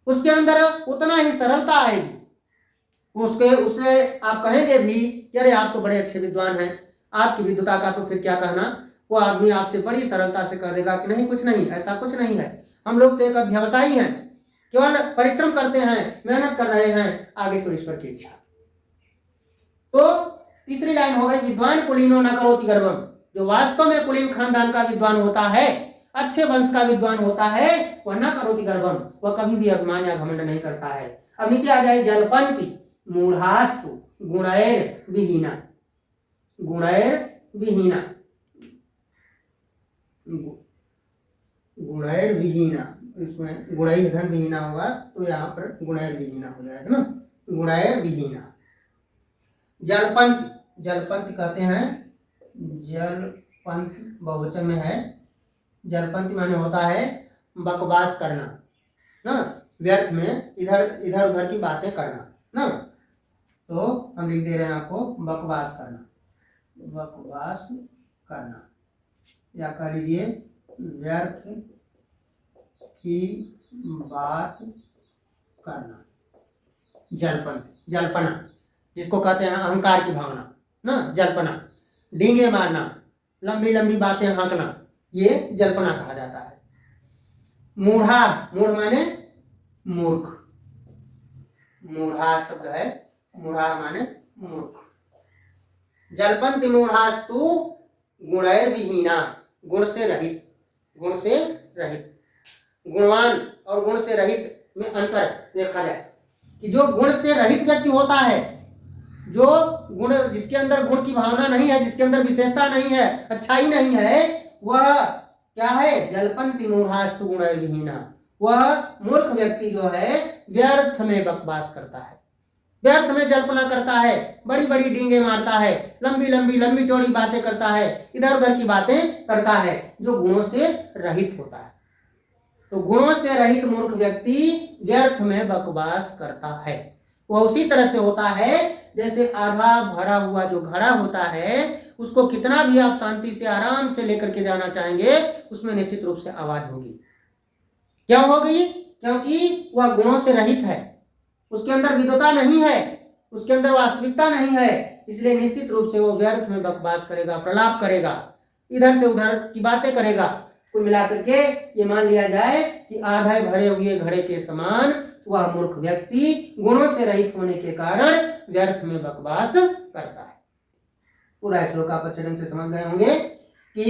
उसके अंदर उतना ही सरलता आएगी, उसके उससे आप कहेंगे भी कि अरे आप तो बड़े अच्छे विद्वान हैं, आपकी विद्वता का तो फिर क्या कहना, वो आदमी आपसे बड़ी सरलता से कह देगा कि नहीं कुछ नहीं, ऐसा कुछ नहीं है, हम लोग तो एक अध्यवसायी हैं, केवल परिश्रम करते हैं, मेहनत कर रहे हैं, आगे तो ईश्वर की इच्छा। तो तीसरी लाइन हो गई, विद्वान कुलीनो न करोति गर्वम। जो वास्तव में कुलीन खानदान का विद्वान होता है, अच्छे वंश का विद्वान होता है, वह न करोति गर्वम, वह कभी भी अभिमान या घमंड नहीं करता है। अब नीचे आ जाए, जलपंथी मूढ़ास्तु गुणैर विहीना। गुणैर विहीना, गुणैर विहीना, इसमें गुणै धन विहीना होगा तो यहाँ पर गुणैर विहीना हो जाएगा ना, गुणैर विहीना। जलपंथी, जलपंथी कहते हैं, जलपंथी बहुवचन में है। जलपंथी माने होता है बकवास करना ना, व्यर्थ में इधर इधर उधर की बातें करना ना, तो हम लिख दे रहे हैं आपको बकवास करना, बकवास करना, या कह लीजिए व्यर्थ की बात करना। जलपंथी, जल्पना जिसको कहते हैं अहंकार की भावना ना, जल्पना, डींगे मारना, लंबी लंबी बातें हाँकना, ये जल्पना कहा जाता है। मूढ़ा, मूढ़ माने मूर्ख, मूढ़ा शब्द है, मूढ़ा माने मूर्ख। जलपंथी मूढ़ास्तु गुणैर विहीना, गुण से रहित, गुण से रहित। गुणवान और गुण से रहित में अंतर देखा जाए कि जो गुण से रहित व्यक्ति होता है, जो गुण, जिसके अंदर गुण की भावना नहीं है, जिसके अंदर विशेषता नहीं है, अच्छाई नहीं है, वह क्या है, जलपंथी मूढ़ास्तु गुणैर विहीना, वह मूर्ख व्यक्ति जो है व्यर्थ में बकवास करता है, व्यर्थ में जल्पना करता है, बड़ी बड़ी डींगे मारता है, लंबी लंबी लंबी चौड़ी बातें करता है, इधर उधर की बातें करता है, जो गुणों से रहित होता है। तो गुणों से रहित मूर्ख व्यक्ति व्यर्थ में बकवास करता है। वह उसी तरह से होता है जैसे आधा भरा हुआ जो घड़ा होता है, उसको कितना भी आप शांति से आराम से लेकर के जाना चाहेंगे, उसमें निश्चित रूप से आवाज होगी। क्यों होगी? क्योंकि वह गुणों से रहित है, उसके अंदर विद्वता नहीं है, उसके अंदर वास्तविकता नहीं है, इसलिए निश्चित रूप से वो व्यर्थ में बकवास करेगा, प्रलाप करेगा, इधर से उधर की बातें करेगा। कुल मिलाकर के ये मान लिया जाए कि आधे भरे हुए घड़े के समान वह मूर्ख व्यक्ति गुणों से रहित होने के कारण व्यर्थ में बकवास करता है। पूरा श्लोक आप अच्छे ढंग से समझ गए होंगे कि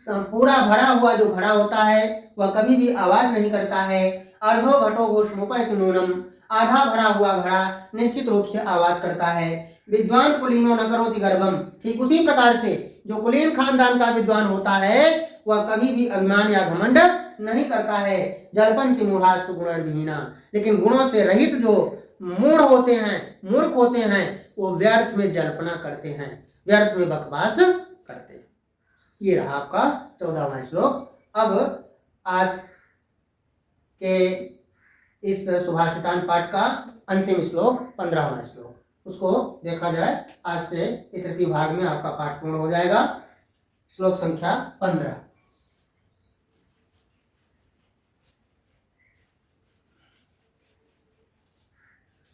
पूरा भरा हुआ जो घड़ा होता है वह कभी भी आवाज नहीं करता है। अर्धो घटो घोषमुपैत नूनम, आधा भरा हुआ घड़ा निश्चित रूप से आवाज करता है। विद्वान कुलीनो न करोति गर्वम, ठीक उसी प्रकार से जो कुलीन खानदान का विद्वान होता है वह कभी भी अभिमान या घमंड नहीं करता है। जलपंथी मूढ़ास्तु गुणैर विहीना, लेकिन गुणों से रहित जो मूढ़ होते हैं, मूर्ख होते हैं, वो व्यर्थ में जल्पना करते हैं, व्यर्थ में बकवास करते हैं। ये रहा आपका 14वां श्लोक। अब आज के इस सुभाषितान पाठ का अंतिम श्लोक 15वां श्लोक, उसको देखा जाए। आज से तृतीय भाग में आपका पाठ पूर्ण हो जाएगा। श्लोक संख्या 15।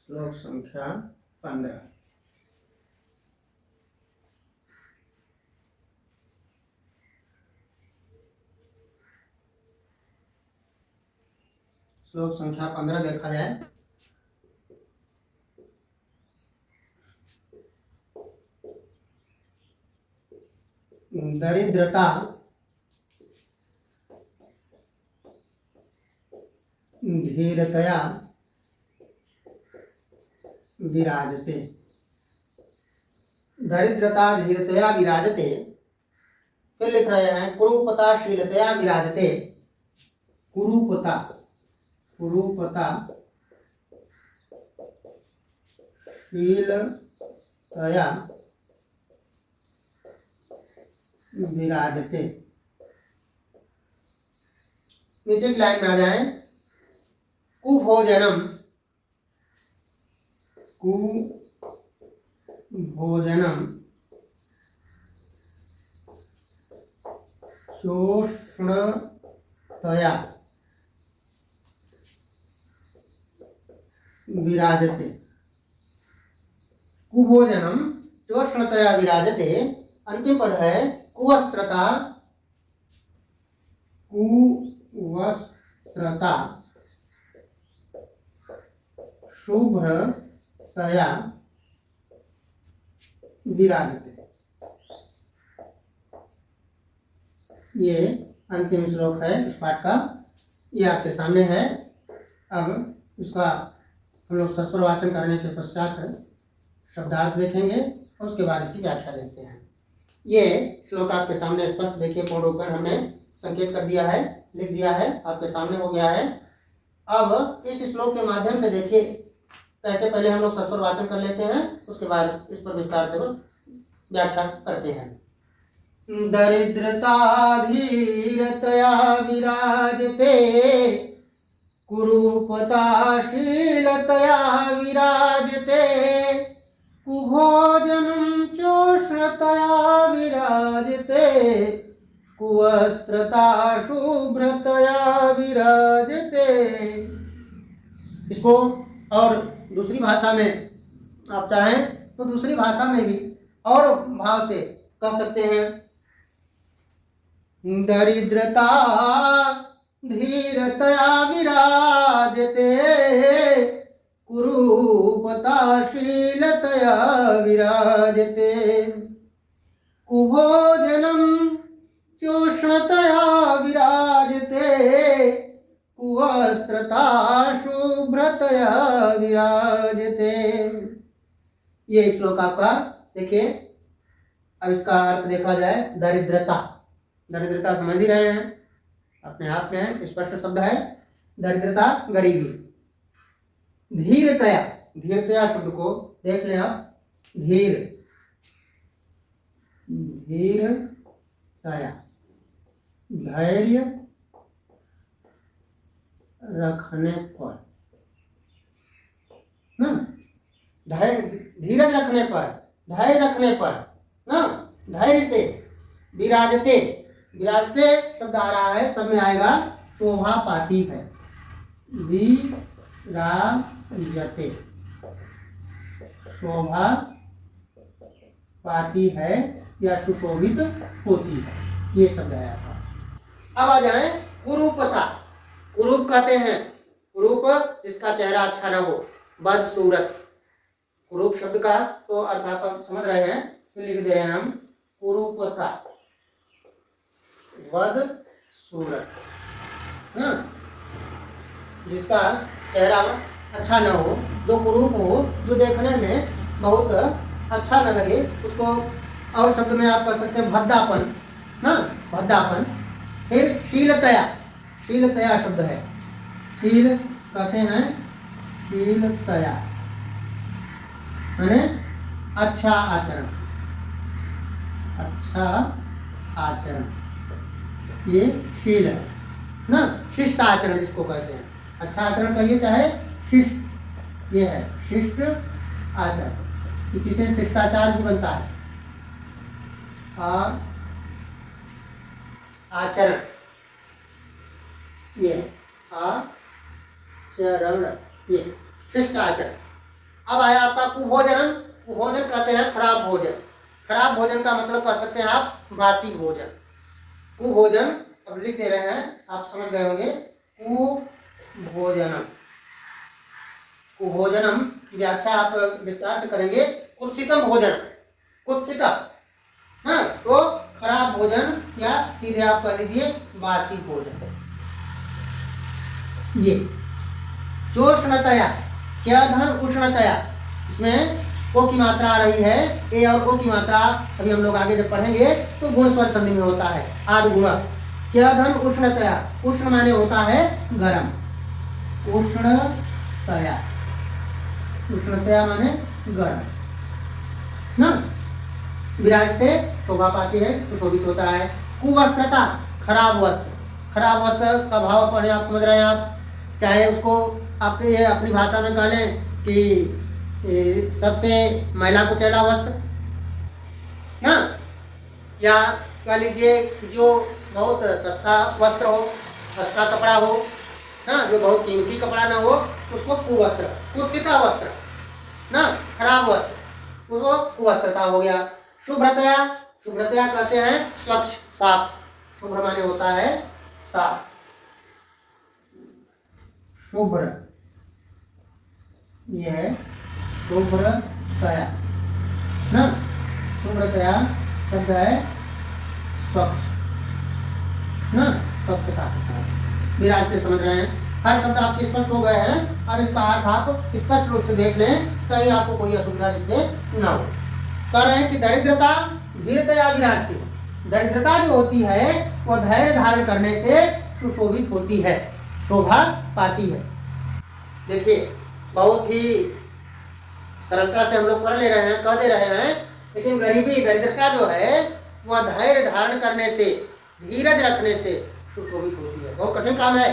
श्लोक संख्या 15। श्लोक संख्या 15 देखा जाए। दरिद्रता धीरतया विराजते, दरिद्रता धीरतया विराजते। फिर लिख रहे हैं कुरूपता शीलतया विराजते, कुरूपता, कुरूपता शीलतया विराजते। नीचे की लाइन में आ जाए, कुभोजनम, कुभोजनम शोषणतया विराजते। कुभोजनम चोष्णतया विराजते, अंतिम पद है कुवस्त्रता, कुवस्त्रता शुभ्रतया विराजते। ये अंतिम श्लोक है इस पाठ का, ये आपके सामने है। अब इसका हम लोग सस्वर वाचन करने के पश्चात शब्दार्थ देखेंगे और उसके बाद इसकी व्याख्या देखते हैं। ये श्लोक आपके सामने स्पष्ट देखिए, पूर्ण रूप में हमने संकेत कर दिया है, लिख दिया है, आपके सामने हो गया है। अब इस श्लोक के माध्यम से देखिए कैसे पहले हम लोग सस्वर वाचन कर लेते हैं, उसके बाद इस पर विस्तार से व्याख्या करते हैं। दरिद्रता धीरतया विराजते, कुरूपता शीलतया विराजते, कुभोजनं चोष्णतया विराजते, कुवस्त्रता शुभ्रतया विराजते। इसको और दूसरी भाषा में आप चाहें तो दूसरी भाषा में भी और भाव से कह सकते हैं। दरिद्रता धीरतया विराजते, कुरूपता शीलतया विराजते, कुभोजनं चोष्णतया विराजते, कुवस्त्रता शुभ्रतया विराजते। ये श्लोक आपका देखिए। अब इसका अर्थ देखा जाए, दरिद्रता, दरिद्रता समझ ही रहे हैं, अपने आप में स्पष्ट शब्द है। दरिद्रता गरीबी। धीरतया, धीरतया शब्द को देख लें आप, धीर, धीरतया धैर्य रखने पर ना, धीरज रखने पर, धैर्य रखने पर ना, धैर्य से विराजते, विराजते शब्द आ रहा है, सब में आएगा शोभा पाती है, विराजते शोभा पाती है या सुशोभित होती है, ये शब्द है आपका। अब आ जाए कुरूपता। कुरूप कहते हैं, कुरूप जिसका चेहरा अच्छा ना हो, बदसूरत। कुरूप शब्द का तो अर्थ आप समझ रहे हैं, फिर लिख दे रहे हैं हम, कुरूपता बदसूरत ना, जिसका चेहरा अच्छा न हो, जो कुरूप हो, जो देखने में बहुत अच्छा न लगे, उसको और शब्द में आप कह सकते हैं भद्दापन ना, भद्दापन। फिर शीलतया, शीलतया शब्द है, शील कहते हैं, शीलतया माने अच्छा आचरण, अच्छा आचरण, ये शील है ना, शिष्ट आचरण जिसको कहते हैं। अच्छा आचरण कहिए चाहे शिष्ट, ये है शिष्ट आचरण, इसी से शिष्टाचार भी बनता है। आचरण, ये आचरण, ये शिष्ट आचरण। अब आया आपका कुभोजन। कुभोजन कहते हैं खराब भोजन। खराब भोजन का मतलब कह सकते हैं आप बासी भोजन। कुभोजन अब लिख दे रहे हैं, आप समझ गए होंगे। कुभोजनम, कुभोजनम की व्याख्या आप विस्तार से करेंगे। कुत्सितम भोजन, कुत्सितम, हाँ, तो खराब भोजन या सीधे आप कह लीजिए बासी भोजन। ये चोष्णतया, च्यधन उष्णतया, इसमें ओ की मात्रा आ रही है, ए और ओ की मात्रा अभी हम लोग आगे जब पढ़ेंगे तो गुण स्वर संधि में होता है, आदि गुण। च्यधन उष्णतया, उष्ण माने होता है गरम, उष्णतया, उष्णतया माने गरम ना, विराजते शोभा पाती है, सुशोभित होता है। कुवस्त्रता, खराब वस्त्र। खराब वस्त्र का भाव अपने आप समझ रहे हैं आप, चाहे उसको आपके ये अपनी भाषा में कह लें कि सबसे मैला कुचैला वस्त्र ना, या कह लीजिए कि जो बहुत सस्ता वस्त्र हो, सस्ता कपड़ा हो ना, जो बहुत कीमती कपड़ा ना हो, उसको कुवस्त्र, कुत्सिता वस्त्र ना, खराब वस्त्र। वो कुवस्त्रता हो गया। शुभ्रतया, शुभ्रतया कहते हैं स्वच्छ साफ, शुभ्र माने होता है साफ, शुभ्र, ये है शुभ्रतया ना, शुभ्रतया शब्द है स्वच्छ ना, स्वच्छता के साथ विराजते, समझ रहे हैं। हर शब्द आपके स्पष्ट हो गए हैं। अब इसका अर्थ आप स्पष्ट रूप से देख लें, कहीं आपको कोई असुविधा जिससे ना हो। कह रहे हैं कि दरिद्रता धीरतया विराजते, दरिद्रता जो होती है वो धैर्य धारण करने से सुशोभित होती है, शोभा पाती है। देखिए बहुत ही सरलता से हम लोग पढ़ ले रहे हैं, कह दे रहे हैं, लेकिन गरीबी दरिद्रता जो है वह धैर्य धारण करने से, धीरज रखने से सुशोभित होती है। बहुत कठिन काम है,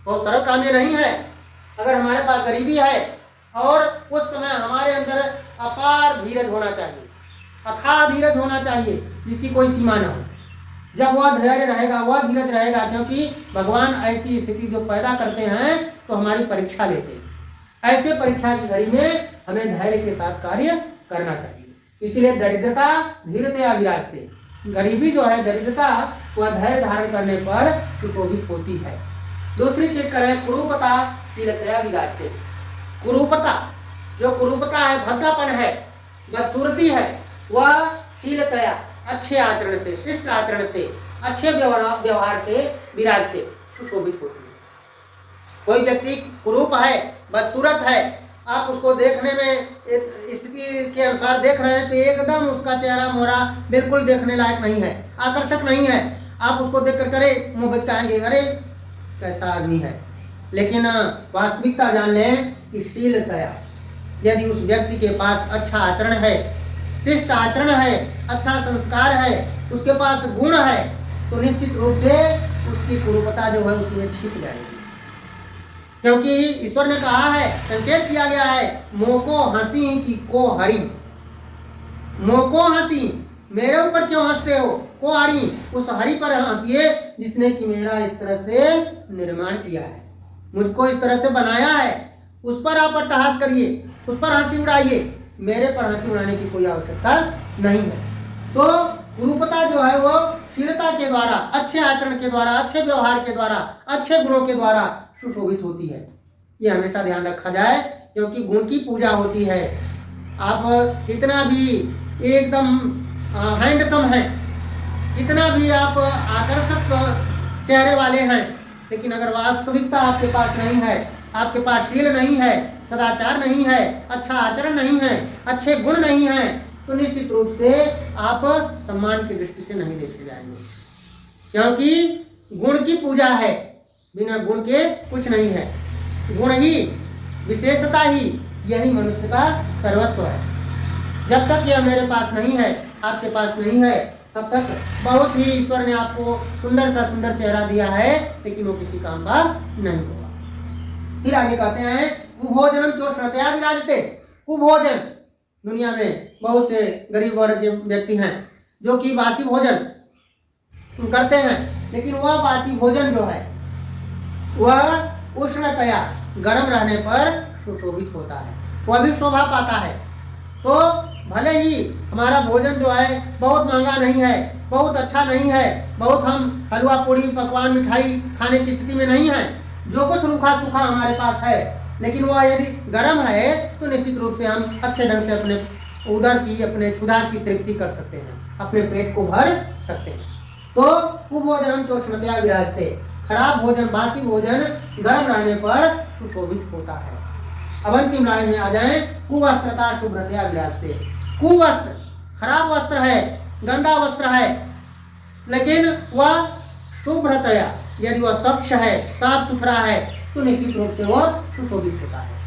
बहुत सरल काम ये नहीं है। अगर हमारे पास गरीबी है और उस समय हमारे अंदर अपार धीरज होना चाहिए, अथाह धीरज होना चाहिए जिसकी कोई सीमा न हो। जब वह धैर्य रहेगा, वह धीरज रहेगा, क्योंकि भगवान ऐसी स्थिति जो पैदा करते हैं तो हमारी परीक्षा लेते हैं। ऐसे परीक्षा की घड़ी में हमें धैर्य के साथ कार्य करना चाहिए। इसलिए दरिद्रता धीरतया विराजते, गरीबी जो है दरिद्रता वह धैर्य धारण करने पर सुशोभित होती है। दूसरी चीज करें कुरूपता शीलतया विराजते, कुरूपता, जो कुरूपता है भद्दापन है, बदसूरती है, वह शीलतया अच्छे आचरण से, शिष्ट आचरण से, अच्छे व्यवहार से विराजते, सुशोभित होती है। कोई व्यक्ति कुरूप है, बदसूरत है, आप उसको देखने में स्थिति के अनुसार देख रहे हैं तो एकदम उसका चेहरा मोहरा बिल्कुल देखने लायक नहीं है, आकर्षक नहीं है। आप उसको देख कर करे मुँह बचकाएंगे, अरे कैसा आदमी है। लेकिन वास्तविकता जान लें कि शीलतया, यदि उस व्यक्ति के पास अच्छा आचरण है, शिष्ट आचरण है, अच्छा संस्कार है, उसके पास गुण है, तो निश्चित रूप से उसकी कुरूपता जो है उसी में छिप जाएगी। क्योंकि ईश्वर ने कहा है, संकेत किया गया है, मोको हंसी की को हरि, मोको हंसी, मेरे ऊपर क्यों हंसते हो, को हरि, उस हरि पर हंसिए जिसने कि मेरा इस तरह से निर्माण किया है, मुझको इस तरह से बनाया है, उस पर आप अट्टहास करिए, उस पर हंसी उड़ाइए, मेरे पर हंसी उड़ाने की कोई आवश्यकता नहीं है। तो कुरूपता जो है वो शीलता के द्वारा, अच्छे आचरण के द्वारा, अच्छे व्यवहार के द्वारा, अच्छे गुणों के द्वारा सुशोभित होती है। ये हमेशा ध्यान रखा जाए, क्योंकि गुण की पूजा होती है। आप इतना भी एकदम हैंडसम हैं, इतना भी आप आकर्षक चेहरे वाले हैं, लेकिन अगर वास्तविकता आपके पास नहीं है, आपके पास शील नहीं है, सदाचार नहीं है, अच्छा आचरण नहीं है, अच्छे गुण नहीं है, तो निश्चित रूप से आप सम्मान की दृष्टि से नहीं देखे जाएंगे। क्योंकि गुण की पूजा है, बिना गुण के कुछ नहीं है। गुण ही, विशेषता ही, यही मनुष्य का सर्वस्व है। जब तक यह मेरे पास नहीं है, आपके पास नहीं है, तब तक बहुत ही ईश्वर ने आपको सुंदर सा सुंदर चेहरा दिया है, लेकिन वो किसी काम का नहीं होगा। फिर आगे कहते हैं कुभोजनम चोषणतया विराजते, कुभोजन, दुनिया में बहुत से गरीब वर्ग के व्यक्ति हैं जो कि बासी भोजन करते हैं, लेकिन वह बासी भोजन जो है वह उष्णतया, गर्म रहने पर सुशोभित होता है, वह भी शोभा पाता है। तो भले ही हमारा भोजन जो है बहुत महंगा नहीं है, बहुत अच्छा नहीं है, बहुत हम हलवा पूड़ी पकवान मिठाई खाने की स्थिति में नहीं है, जो कुछ रूखा सूखा हमारे पास है, लेकिन वह यदि गर्म है तो निश्चित रूप से हम अच्छे ढंग से अपने उदर की, अपने क्षुधा की तृप्ति कर सकते हैं, अपने पेट को भर सकते हैं। तो कुभोजनम चोषणतया विराजते, खराब भोजन, बासी भोजन गर्म रहने पर सुशोभित होता है। अब अंतिम लाइन में आ जाए, कुवस्त्रता शुभ्रतया विराजते। कुवस्त्र, खराब वस्त्र है, गंदा वस्त्र है, लेकिन वह शुभ्रतया, यदि वह स्वच्छ है, साफ सुथरा है, तो निश्चित रूप से वह सुशोभित होता है।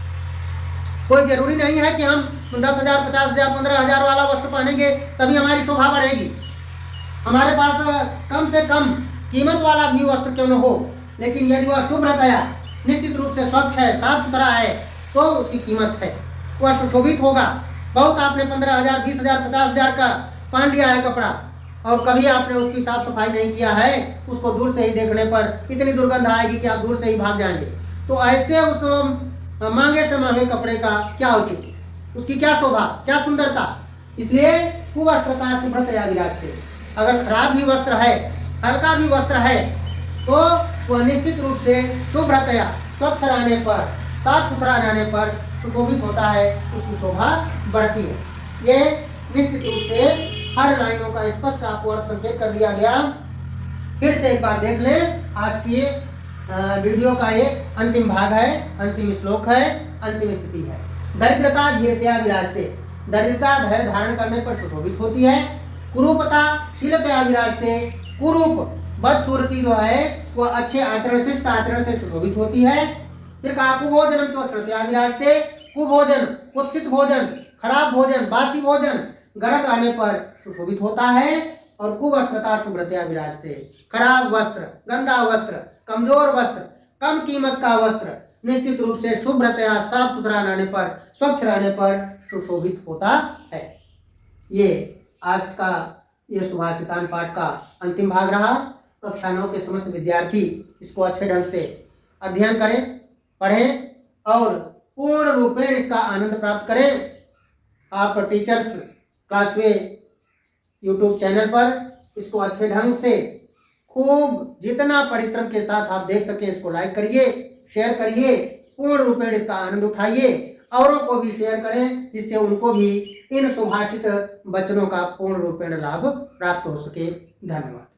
कोई जरूरी नहीं है कि हम 10,000, 50,000, 15,000 वाला वस्त्र पहनेंगे तभी हमारी शोभा बढ़ेगी। हमारे पास कम से कम कीमत वाला भी वस्त्र क्यों न हो, लेकिन यदि वह शुभ्रतया, निश्चित रूप से स्वच्छ है, साफ सुथरा है, तो उसकी कीमत है, वह सुशोभित होगा। बहुत आपने 15,000, 20,000, 50,000 का पहन लिया है कपड़ा और कभी आपने उसकी साफ सफाई नहीं किया है, उसको दूर से ही देखने पर इतनी दुर्गंध आएगी कि आप दूर से ही भाग जाएंगे। तो ऐसे उस महंगे से महंगे कपड़े का क्या औचित्य, उसकी क्या शोभा, क्या सुंदरता। इसलिए कुवस्त्रता शुभ्रतया विराजते। अगर खराब भी वस्त्र है, हल्का भी वस्त्र है, तो वह निश्चित रूप से शुभ्रतया, स्वच्छ रहने पर, साफ सुथरा रहने पर सुशोभित होता है, उसकी शोभा बढ़ती है। ये निश्चित रूप से हर लाइनों का स्पष्ट आपको अर्थ संकेत कर दिया गया। फिर से एक बार देख लें। आज की वीडियो का ये अंतिम भाग है, अंतिम श्लोक है, अंतिम स्थिति है। दरिद्रता धीरतया विराजते। दरिद्रता धैर्य धारण करने पर सुशोभित होती है। कुरूपता शीलतया विराजते। कुरूप बदसूरती जो है वह अच्छे आचरण, शिष्ट आचरण से सुशोभित होती है। फिर कहा कुभोजनम चोषणतया विराजते। कुभोजन, कुत्सित भोजन, खराब भोजन, बासी भोजन गर्म रहने पर सुशोभित होता है। और कुवस्त्रता शुभ्रतया विराजते। खराब वस्त्र, गंदा वस्त्र, कमजोर वस्त्र, कम कीमत का वस्त्र निश्चित रूप से शुभ्रतया, साफ सुथरा रहने पर, स्वच्छ रहने पर सुशोभित होता है। ये आज का ये सुभाषितान पाठ का अंतिम भाग रहा। कक्षा 9 के समस्त विद्यार्थी इसको अच्छे ढंग से अध्ययन करें, पढ़ें और पूर्ण रूपेण इसका आनंद प्राप्त करें। आप टीचर्स क्लासवे यूट्यूब चैनल पर इसको अच्छे ढंग से खूब जितना परिश्रम के साथ आप देख सकें इसको लाइक करिए, शेयर करिए, पूर्ण रूपेण इसका आनंद उठाइए, औरों को भी शेयर करें जिससे उनको भी इन सुभाषित वचनों का पूर्ण रूपेण लाभ प्राप्त हो सके। धन्यवाद।